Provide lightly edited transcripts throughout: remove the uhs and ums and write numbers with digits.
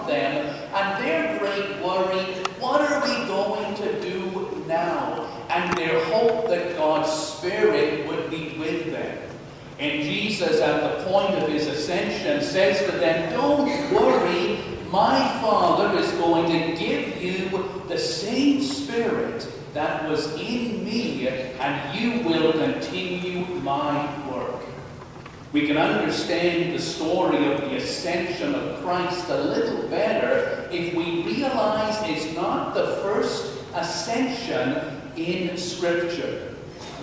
upon them, and their great worry, what are we going to do now? And their hope that God's Spirit would be with them. And Jesus, at the point of his ascension, says to them, don't worry, my Father is going to give you the same Spirit that was in me, and you will continue my work. We can understand the story of the ascension of Christ a little better if we realize it's not the first ascension in Scripture.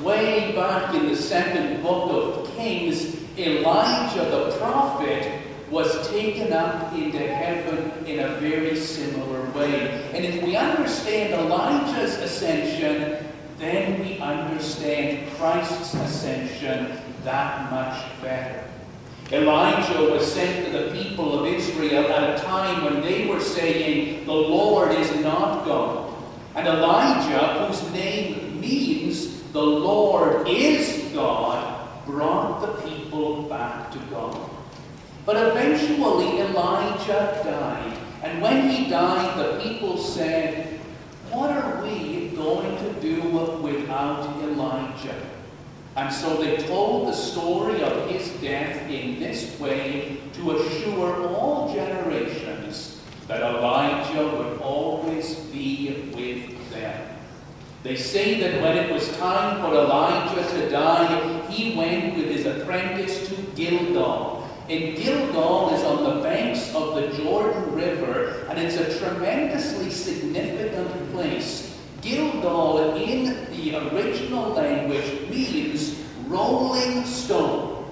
Way back in the 2nd book of Kings, Elijah the prophet was taken up into heaven in a very similar way. And if we understand Elijah's ascension, then we understand Christ's ascension that much better. Elijah was sent to the people of Israel at a time when they were saying, the Lord is not God. And Elijah, whose name means the Lord is God, brought the people back to God. But eventually Elijah died. And when he died, the people said, what are we going to do without Elijah? And so they told the story of his death in this way to assure all generations that Elijah would always be with them. They say that when it was time for Elijah to die, he went with his apprentice to Gilgal. And Gilgal is on the banks of the Jordan River, and it's a tremendously significant place. Gilgal, in the original language, means rolling stone.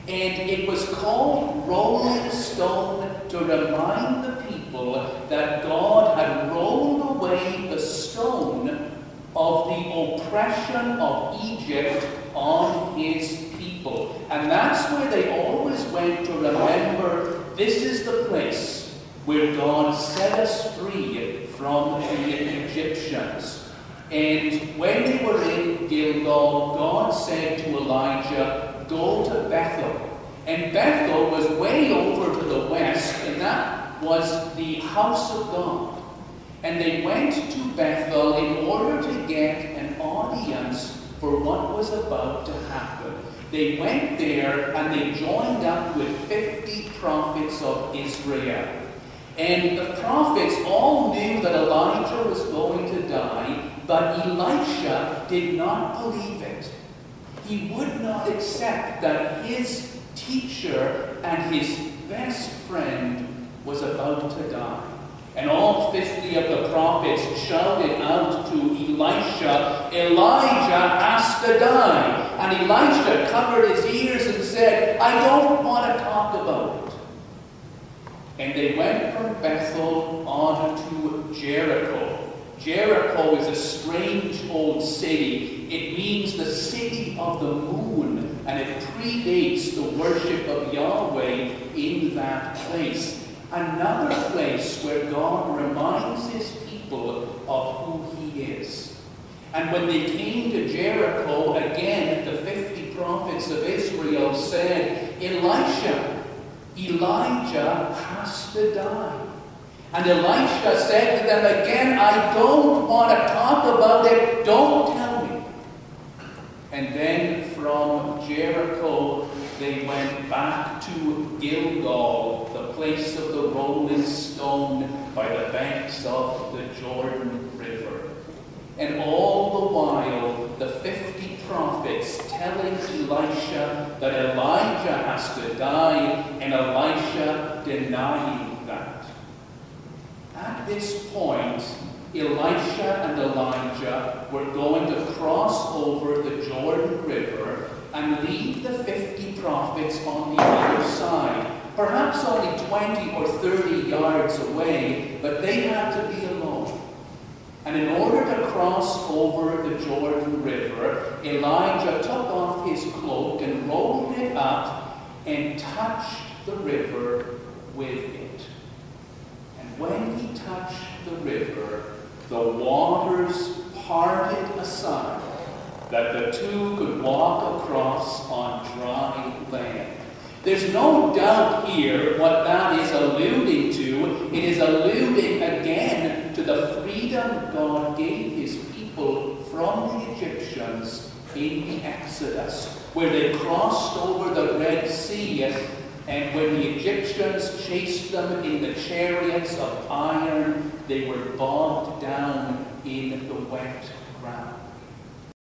And it was called rolling stone to remind the people that God had rolled away the stone of the oppression of Egypt on his people. And that's where they always went to remember, this is the place where God set us free from the Egyptians. And when they were in Gilgal, God said to Elijah, go to Bethel. And Bethel was way over to the west, and that was the house of God. And they went to Bethel in order to get an audience for what was about to happen. They went there and they joined up with 50 prophets of Israel. And the prophets all knew that Elijah was going to die, but Elisha did not believe it. He would not accept that his teacher and his best friend was about to die. And all 50 of the prophets shouted out to Elisha, Elijah has to die. And Elisha covered his ears and said, I don't want to talk about it. And they went from Bethel on to Jericho. Jericho is a strange old city. It means the city of the moon, and it predates the worship of Yahweh in that place. Another place where God reminds his people of who he is. And when they came to Jericho, again, the 50 prophets of Israel said, Elijah has to die. And Elisha said to them again, I don't want to talk about it, don't tell me. And then from Jericho, they went back to Gilgal, the place of the rolling stone by the banks of the Jordan River. And all the while, the 50 prophets telling Elisha that Elijah has to die, and Elisha denying that. At this point, Elisha and Elijah were going to cross over the Jordan River and leave the 50 prophets on the other side, perhaps only 20 or 30 yards away, but they had to be alone. And in order to cross over the Jordan River, Elijah took off his cloak and rolled it up and touched the river with it. And when he touched the river, the waters parted aside, that the two could walk across on dry land. There's no doubt here what that is alluding to. It is alluding again to the freedom God gave his people from the Egyptians in the Exodus, where they crossed over the Red Sea, and when the Egyptians chased them in the chariots of iron, they were bogged down in the wet